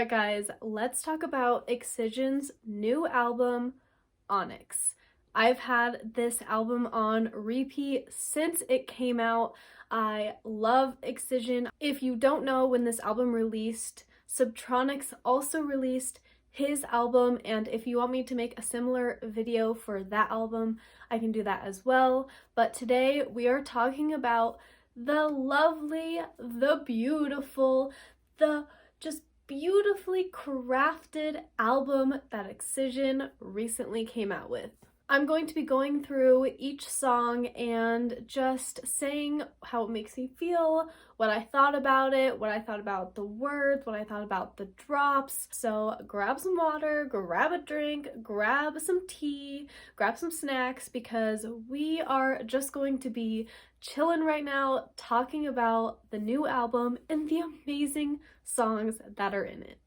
Alright guys, let's talk about Excision's new album, Onyx. I've had this album on repeat since it came out. I love Excision. If you don't know, when this album released, Subtronics also released his album, and if you want me to make a similar video for that album, I can do that as well. But today we are talking about the lovely, the beautiful, the just beautifully crafted album that Excision recently came out with. I'm going to be going through each song and just saying how it makes me feel, what I thought about it, what I thought about the words, what I thought about the drops. So grab some water, grab a drink, grab some tea, grab some snacks, because we are just going to be chilling right now talking about the new album and the amazing songs that are in it.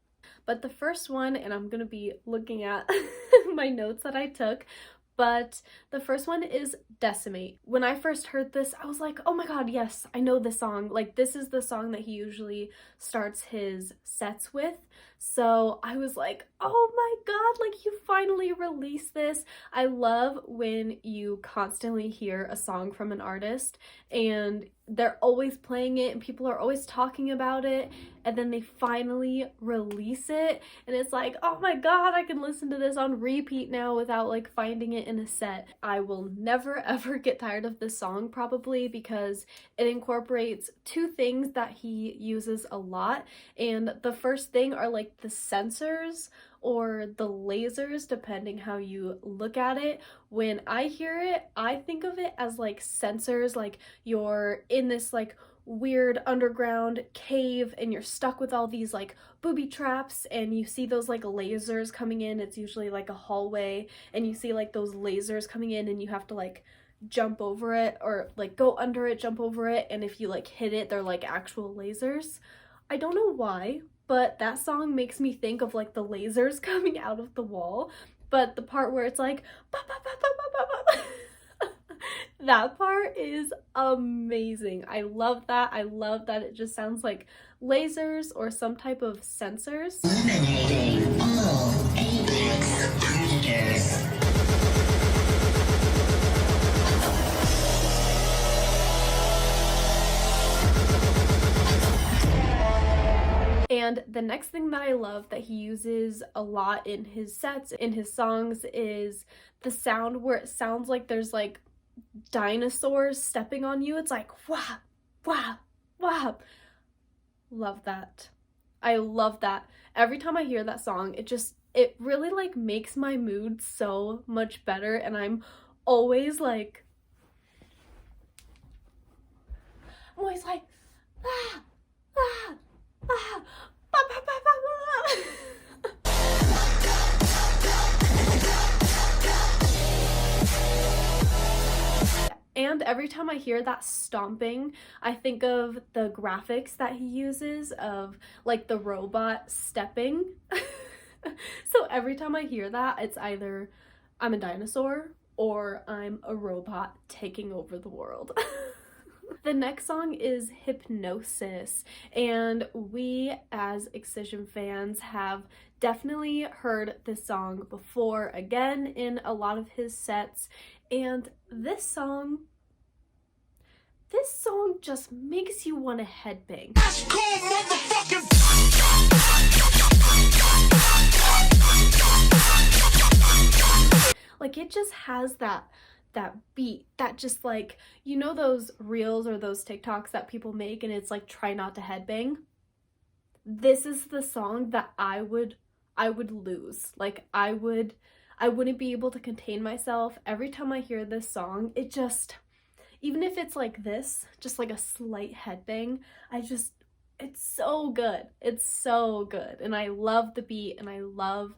But the first one, and I'm gonna be looking at my notes that I took, but the first one is Decimate. When I first heard this, I was like, oh my god, yes, I know this song. Like, this is the song that he usually starts his sets with. So I was like, oh my god, like, you finally released this. I love when you constantly hear a song from an artist and they're always playing it and people are always talking about it, and then they finally release it and it's like, oh my god, I can listen to this on repeat now without like finding it in a set. I will never ever get tired of this song, probably because it incorporates two things that he uses a lot, and the first thing are like the sensors or the lasers, depending how you look at it. When I hear it, I think of it as like sensors, like you're in this like weird underground cave and you're stuck with all these like booby traps and you see those like lasers coming in. It's usually like a hallway and you see like those lasers coming in and you have to like jump over it or like go under it, jump over it, and if you like hit it, they're like actual lasers. I don't know why, but that song makes me think of like the lasers coming out of the wall. But the part where it's like ba, ba, ba, ba, ba, ba, ba. That part is amazing. I love that. I love that it just sounds like lasers or some type of sensors. Eliminating all apex predators. And the next thing that I love that he uses a lot in his sets, in his songs, is the sound where it sounds like there's like dinosaurs stepping on you. It's like wah, wah, wah. Love that. I love that. Every time I hear that song, it really like makes my mood so much better, and I'm always like ah, ah, ah, ba, ba, ba, ba, ba. And every time I hear that stomping, I think of the graphics that he uses of like the robot stepping. So every time I hear that, it's either I'm a dinosaur or I'm a robot taking over the world. The next song is Hypnosis, and we as Excision fans have definitely heard this song before, again in a lot of his sets, and this song just makes you want to headbang. Like, it just has that beat that just like, you know those reels or those TikToks that people make and it's like try not to headbang? This is the song that I would lose. Like, I wouldn't be able to contain myself. Every time I hear this song, it just, even if it's like this, just like a slight headbang, it's so good. It's so good. And I love the beat and I love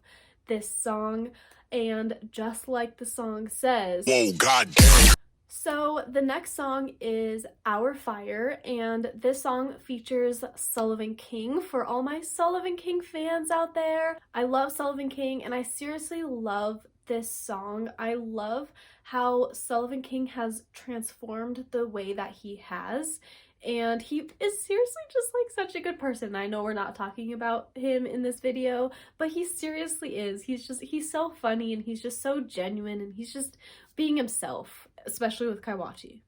this song. And just like the song says, oh god damn. So the next song is Our Fire, and this song features Sullivan King. For all my Sullivan King fans out there, I love Sullivan King and I seriously love this song. I love how Sullivan King has transformed the way that he has and he is seriously just like such a good person. I know we're not talking about him in this video, but he seriously is. He's so funny, and he's just so genuine, and he's just being himself, especially with Kaiwachi.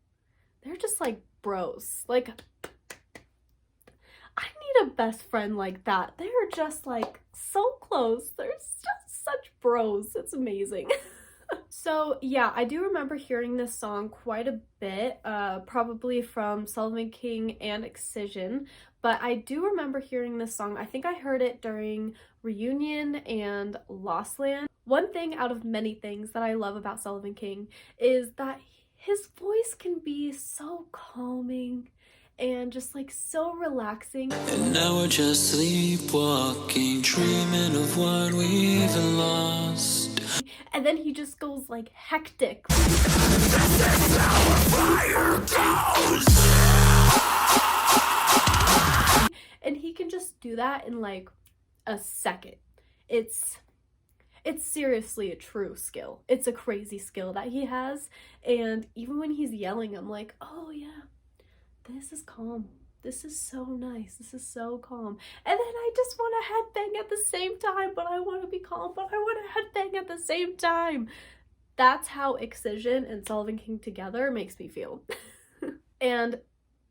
They're just like bros. Like, I need a best friend like that. They're just like so close. They're just such bros. It's amazing. So yeah, I do remember hearing this song quite a bit, probably from Sullivan King and Excision, but I do remember hearing this song. I think I heard it during Reunion and Lost Land. One thing out of many things that I love about Sullivan King is that his voice can be so calming and just like so relaxing. And now we're just sleepwalking, dreaming of what we've lost. And then he just goes like hectic. And he can just do that in like a second. It's seriously a true skill. It's a crazy skill that he has. And even when he's yelling, I'm like, oh yeah, this is calm. This is so nice. This is so calm. And then I just want to headbang at the same time, but I want to be calm, but I want to headbang at the same time. That's how Excision and Sullivan King together makes me feel. And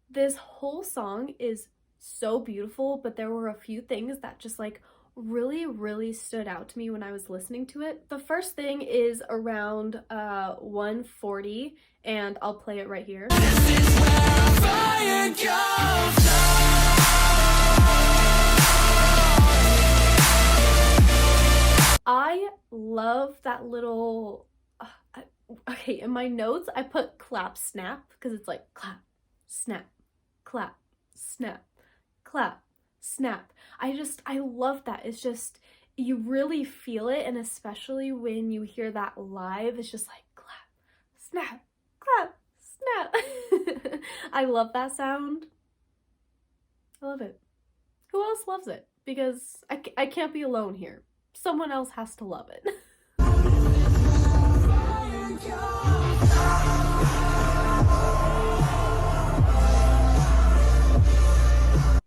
this whole song is so beautiful, but there were a few things that just like really stood out to me when I was listening to it. The first thing is around 140, and I'll play it right here. I love that little okay, in my notes I put clap snap because it's like clap snap clap snap clap snap. I love that. It's just, you really feel it, and especially when you hear that live, it's just like clap snap clap snap. I love that sound. I love it. Who else loves it? Because I can't be alone here. Someone else has to love it.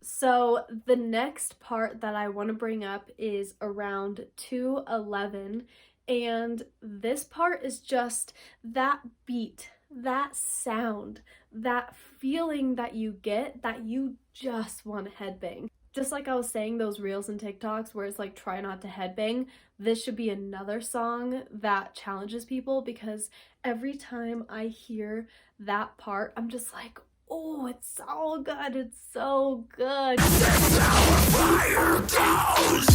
So the next part that I want to bring up is around 2:11, and this part is just that beat, that sound, that feeling that you get that you just want to headbang. Just like I was saying, those reels and TikToks where it's like try not to headbang, this should be another song that challenges people, because every time I hear that part, I'm just like, oh, it's so good, it's so good. This is how a fire goes.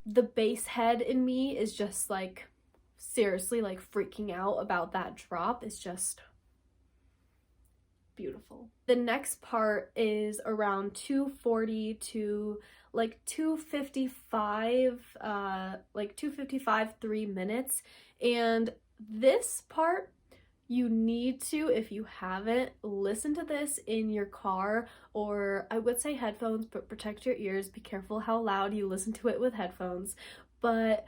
The bass head in me is just like seriously like freaking out about that drop. It's just beautiful. The next part is around 240 to like 255, like 255, 3 minutes. And this part, you need to, if you haven't, listen to this in your car, or I would say headphones, but protect your ears. Be careful how loud you listen to it with headphones. But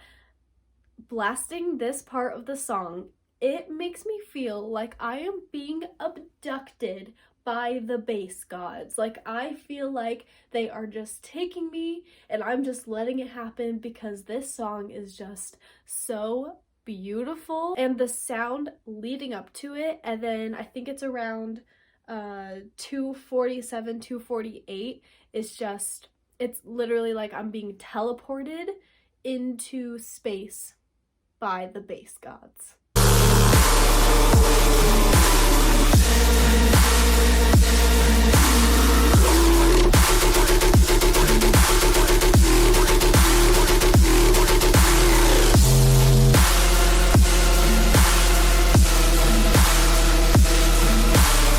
blasting this part of the song, it makes me feel like I am being abducted by the bass gods. Like, I feel like they are just taking me and I'm just letting it happen, because this song is just so beautiful, and the sound leading up to it, and then I think it's around 247, 248, is just, it's literally like I'm being teleported into space by the bass gods.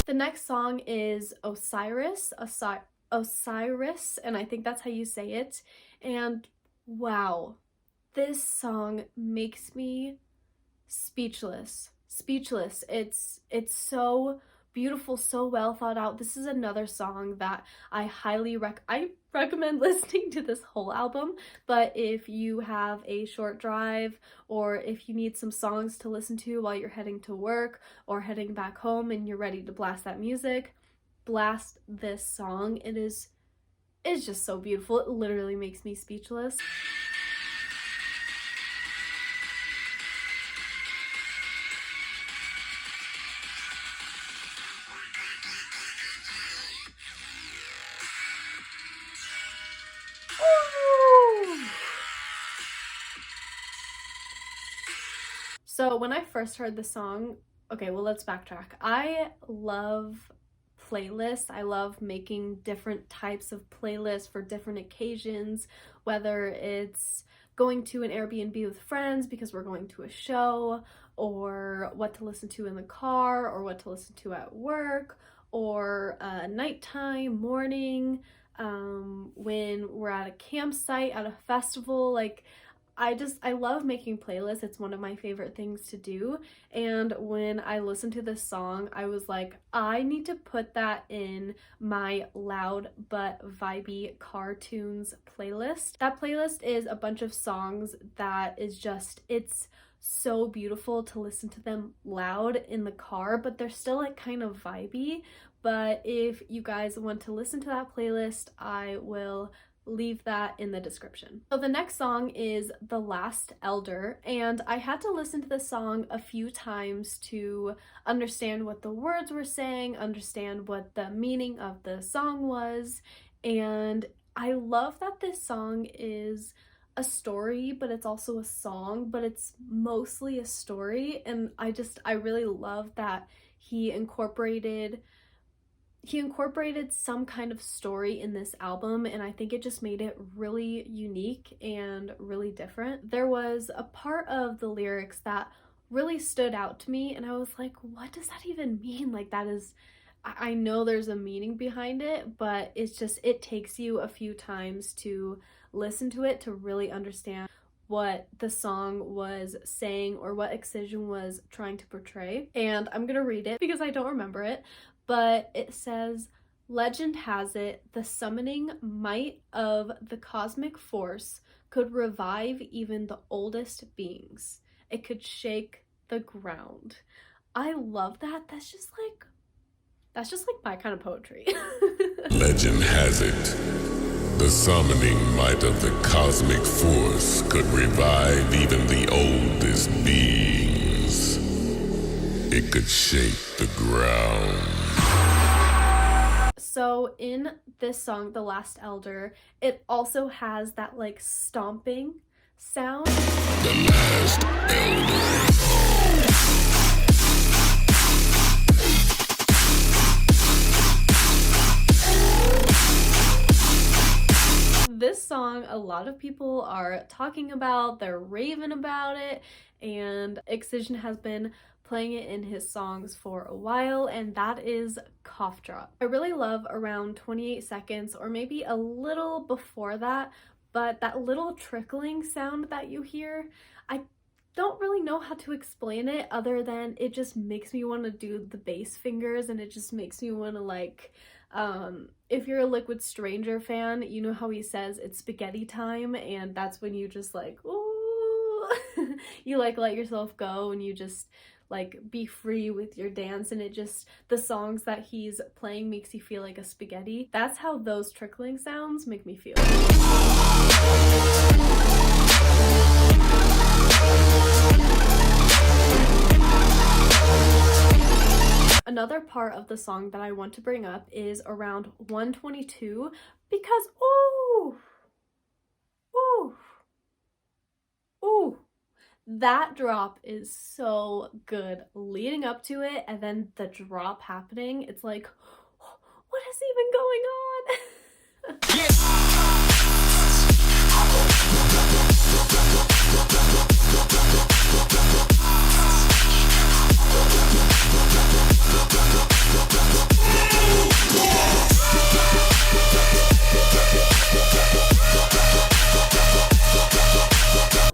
The next song is Osiris, and I think that's how you say it. And wow, this song makes me speechless. It's so beautiful, so well thought out. This is another song that I highly recommend listening to this whole album, but if you have a short drive or if you need some songs to listen to while you're heading to work or heading back home and you're ready to blast that music, blast this song. It's just so beautiful. It literally makes me speechless. So when I first heard the song, okay, well, let's backtrack. I love playlists. I love making different types of playlists for different occasions, whether it's going to an Airbnb with friends because we're going to a show, or what to listen to in the car, or what to listen to at work, or nighttime, morning, when we're at a campsite, at a festival. Like, I love making playlists. It's one of my favorite things to do. And when I listened to this song, I was like, I need to put that in my loud but vibey car tunes playlist. That playlist is a bunch of songs that is just, it's so beautiful to listen to them loud in the car, but they're still like kind of vibey. But if you guys want to listen to that playlist, I will leave that in the description. So the next song is The Last Elder, and I had to listen to this song a few times to understand what the words were saying, understand what the meaning of the song was, and I love that this song is a story, but it's also a song, but it's mostly a story, and I really love that he incorporated some kind of story in this album, and I think it just made it really unique and really different. There was a part of the lyrics that really stood out to me, and I was like, what does that even mean? Like, that is, I know there's a meaning behind it, but it's just, it takes you a few times to listen to it to really understand what the song was saying or what Excision was trying to portray. And I'm gonna read it because I don't remember it, but it says, "Legend has it, the summoning might of the cosmic force could revive even the oldest beings. It could shake the ground." I love that. That's just like my kind of poetry. Legend has it, the summoning might of the cosmic force could revive even the oldest beings. It could shake the ground. So in this song, The Last Elder, it also has that like stomping sound. The Last Elder. This song, a lot of people are talking about, they're raving about it, and Excision has been playing it in his songs for a while, and that is Cough Drop. I really love around 28 seconds, or maybe a little before that, but that little trickling sound that you hear, I don't really know how to explain it other than it just makes me want to do the bass fingers, and it just makes me want to like, if you're a Liquid Stranger fan, you know how he says it's spaghetti time, and that's when you just like, ooh, you like let yourself go and you just like be free with your dance, and it just, the songs that he's playing makes you feel like a spaghetti. That's how those trickling sounds make me feel. Another part of the song that I want to bring up is around 122 because ooh, that drop is so good leading up to it, and then the drop happening, it's like, what is even going on?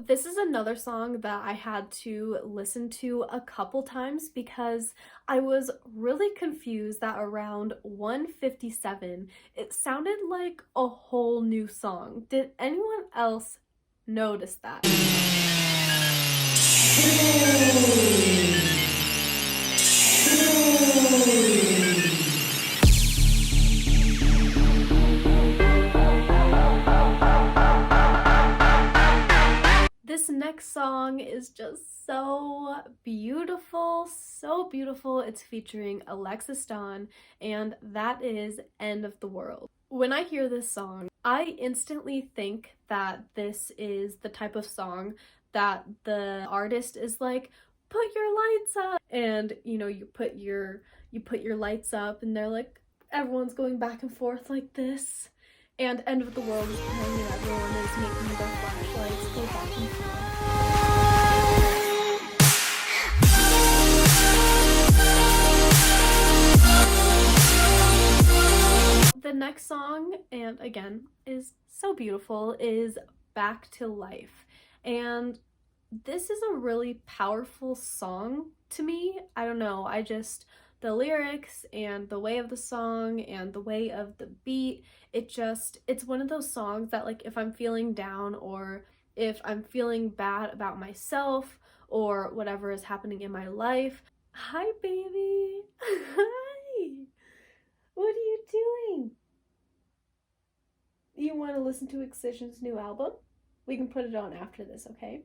This is another another song that I had to listen to a couple times because I was really confused that around 157 it sounded like a whole new song. Did anyone else notice that? This next song is just so beautiful, so beautiful. It's featuring Alexis Dawn, and that is End of the World. When I hear this song, I instantly think that this is the type of song that the artist is like, put your lights up, and you know, you put your lights up, and they're like, everyone's going back and forth like this. And End of the World is playing and everyone is making their flashlights go back and forth. The next song, and again, is so beautiful, is Back to Life. And this is a really powerful song to me. I don't know, the lyrics and the way of the song and the way of the beat, it's one of those songs that, like, if I'm feeling down or if I'm feeling bad about myself or whatever is happening in my life. Hi, baby. Hi. What are you doing? You want to listen to Excision's new album? We can put it on after this, okay?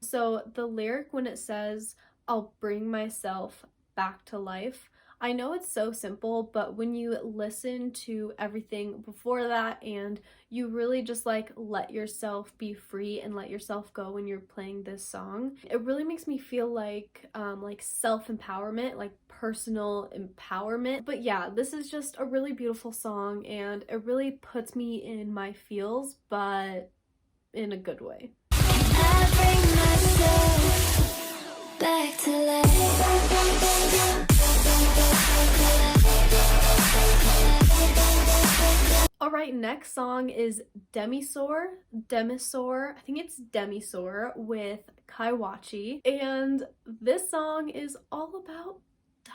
So the lyric when it says, I'll bring myself back to life, I know it's so simple, but when you listen to everything before that and you really just like let yourself be free and let yourself go when you're playing this song, it really makes me feel like self-empowerment, like personal empowerment. But yeah, this is just a really beautiful song and it really puts me in my feels, but in a good way. I bring myself back to life. Alright, next song is Demisor, I think it's Demisor with Kaiwachi, and this song is all about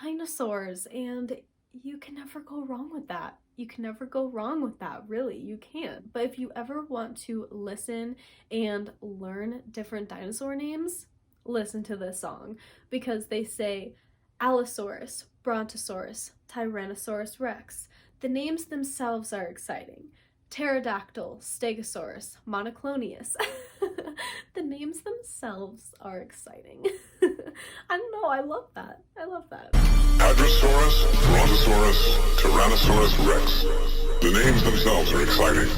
dinosaurs, and you can never go wrong with that. You can never go wrong with that, really, you can't. But if you ever want to listen and learn different dinosaur names, listen to this song, because they say Allosaurus, Brontosaurus, Tyrannosaurus Rex. The names themselves are exciting. Pterodactyl, Stegosaurus, Monoclonius. The names themselves are exciting. I don't know, I love that. I love that. Hadrosaurus, Brontosaurus, Tyrannosaurus Rex. The names themselves are exciting.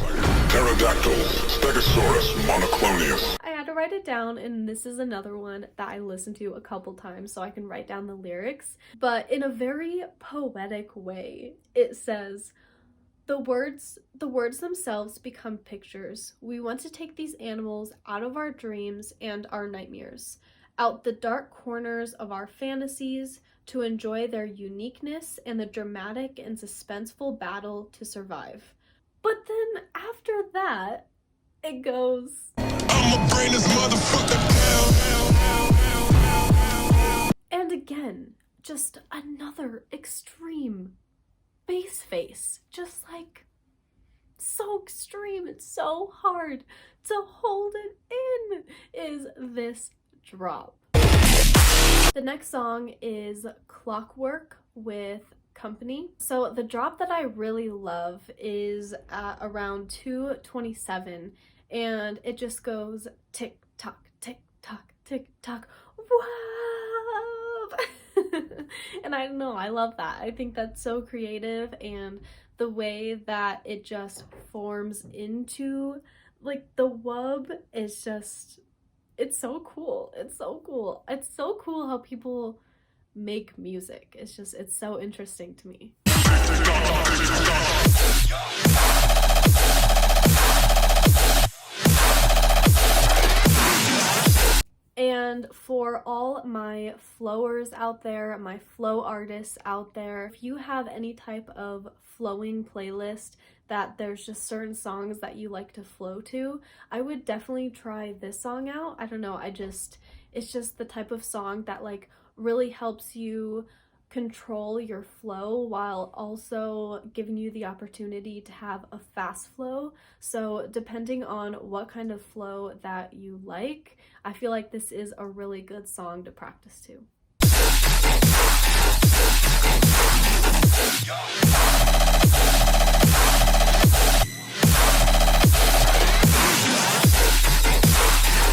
Pterodactyl, Stegosaurus, Monoclonius. I had to write it down, and this is another one that I listened to a couple times so I can write down the lyrics. But in a very poetic way, it says, the words themselves become pictures. We want to take these animals out of our dreams and our nightmares, out the dark corners of our fantasies, to enjoy their uniqueness and the dramatic and suspenseful battle to survive. But then after that, it goes, I'ma bring this motherfucker down. And again, just another extreme bass face, just like so extreme, it's so hard to hold it in, is this drop. The next song is Clockwork with Company. So the drop that I really love is at around 2:27, and it just goes tick tock, tick tock, tick tock, whoa. And I don't know, I love that. I think that's so creative, and the way that it just forms into like the wub is just, it's so cool. It's so cool. It's so cool how people make music. It's so interesting to me. And And for all my flowers out there, my flow artists out there, if you have any type of flowing playlist that there's just certain songs that you like to flow to, I would definitely try this song out. I don't know, it's just the type of song that like really helps you control your flow while also giving you the opportunity to have a fast flow. So depending on what kind of flow that you like, I feel like this is a really good song to practice to.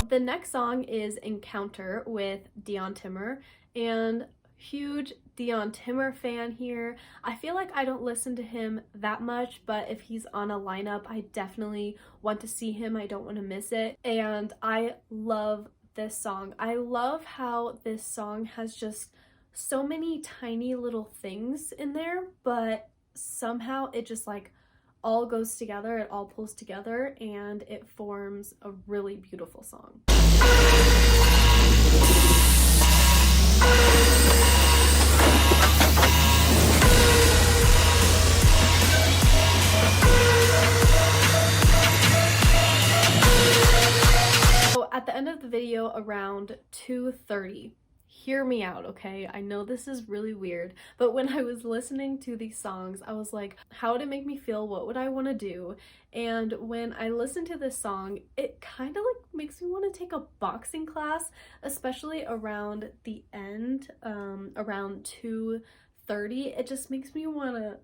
The next song is Encounter with Dion Timmer, and huge Dion Timmer fan here. I feel like I don't listen to him that much, but if he's on a lineup, I definitely want to see him. I don't want to miss it. And I love this song. I love how this song has just so many tiny little things in there, but somehow it just like all goes together, it all pulls together, and it forms a really beautiful song. So at the end of the video, around 2:30, hear me out, okay? I know this is really weird, but when I was listening to these songs, I was like, how would it make me feel? What would I want to do? And when I listened to this song, it kind of like makes me want to take a boxing class, especially around the end, around 2:30. It just makes me want to...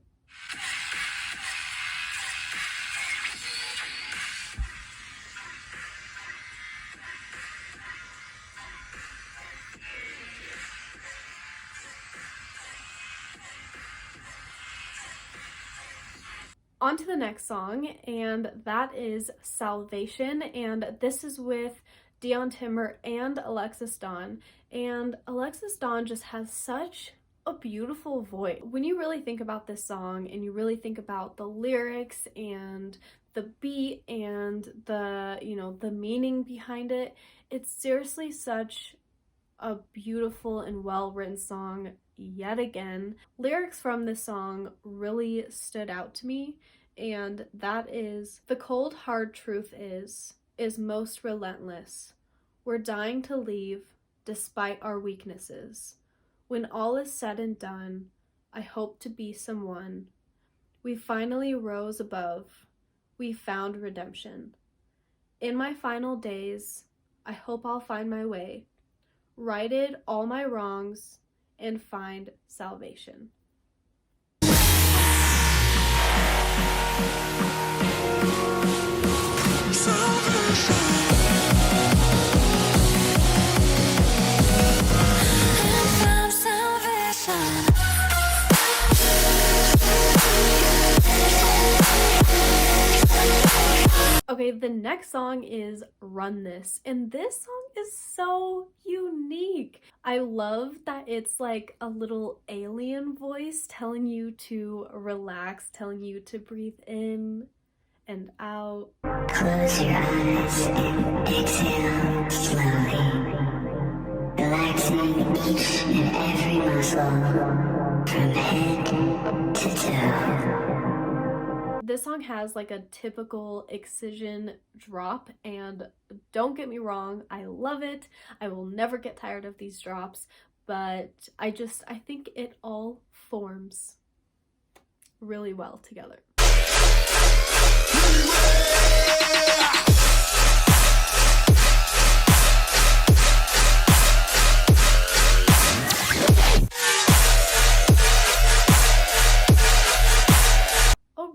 On to the next song, and that is Salvation, and this is with Dion Timmer and Alexis Dawn. And Alexis Dawn just has such a beautiful voice. When you really think about this song and you really think about the lyrics and the beat and the, you know, the meaning behind it, it's seriously such a beautiful and well-written song yet again. Lyrics from this song really stood out to me, and that is, the cold hard truth is most relentless. We're dying to leave despite our weaknesses. When all is said and done, I hope to be someone. We finally rose above. We found redemption. In my final days, I hope I'll find my way, righted all my wrongs, and find salvation. Okay, the next song is Run This, and this song is so unique. I love that it's like a little alien voice telling you to relax, telling you to breathe in and out. Close your eyes and exhale slowly, relaxing each and every muscle from head to toe. This song has like a typical Excision drop, and don't get me wrong, I love it. I will never get tired of these drops, but I think it all forms really well together.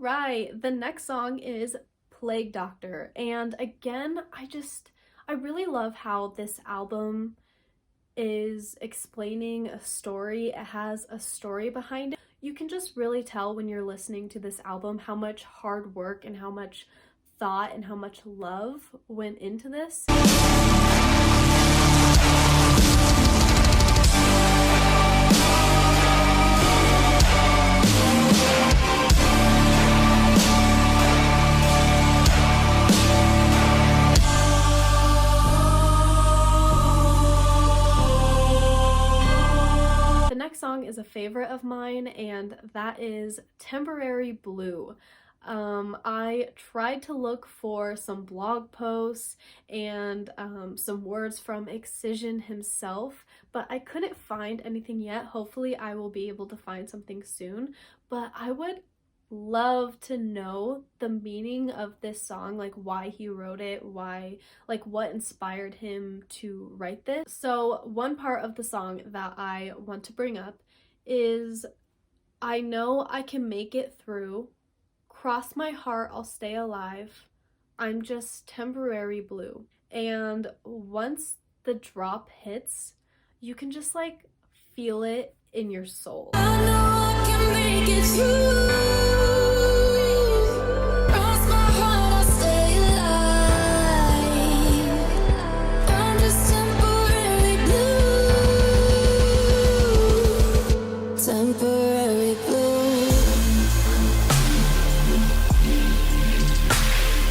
Right, the next song is Plague Doctor, and again, I really love how this album is explaining a story. It has a story behind it. You can just really tell when you're listening to this album how much hard work and how much thought and how much love went into this. a favorite of mine, and that is Temporary Blue. I tried to look for some blog posts and some words from Excision himself, but I couldn't find anything yet. Hopefully I will be able to find something soon, but I would love to know the meaning of this song, like why he wrote it, why, like what inspired him to write this. So one part of the song that I want to bring up is, I know I can make it through, cross my heart, I'll stay alive, I'm just temporary blue. And once the drop hits, you can just like feel it in your soul. I know I can make it through. Cross my heart, I'll stay alive. I'm just temporary blue. Temporary blue.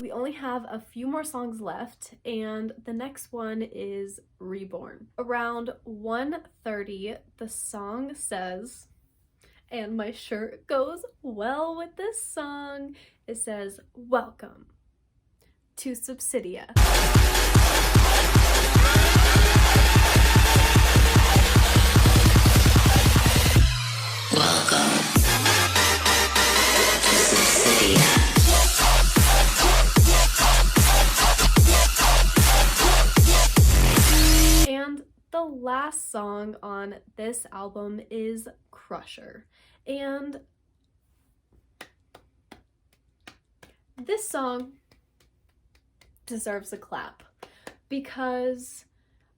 We only have a few more songs left, and the next one is Reborn. Around 1:30, the song says, and my shirt goes well with this song, it says, "Welcome to Subsidia." Welcome to Subsidia. And the last song on this album is Crusher. And this song deserves a clap because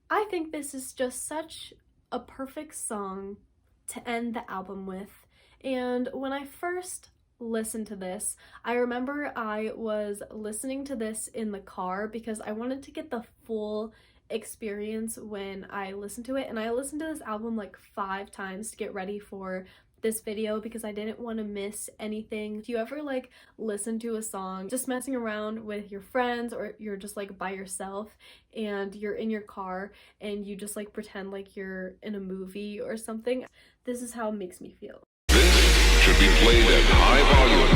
I think this is just such a perfect song to end the album with. And when I first listened to this, I remember I was listening to this in the car because I wanted to get the full experience when I listened to it, and I listened to this album like 5 times to get ready for this video because I didn't want to miss anything. If you ever like listen to a song just messing around with your friends, or you're just like by yourself and you're in your car and you just like pretend like you're in a movie or something, this is how it makes me feel. This should be played at high volume,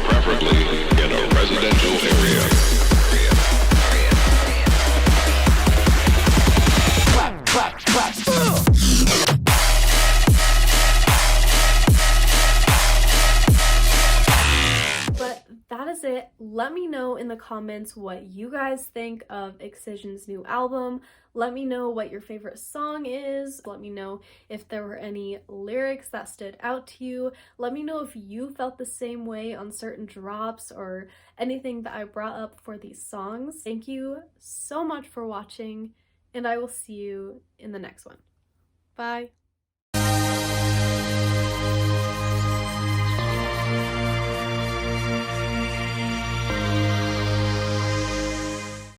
preferably in a residential area. But that is it. Let me know in the comments what you guys think of Excision's new album. Let me know what your favorite song is. Let me know if there were any lyrics that stood out to you. Let me know if you felt the same way on certain drops or anything that I brought up for these songs. Thank you so much for watching, and I will see you in the next one. Bye.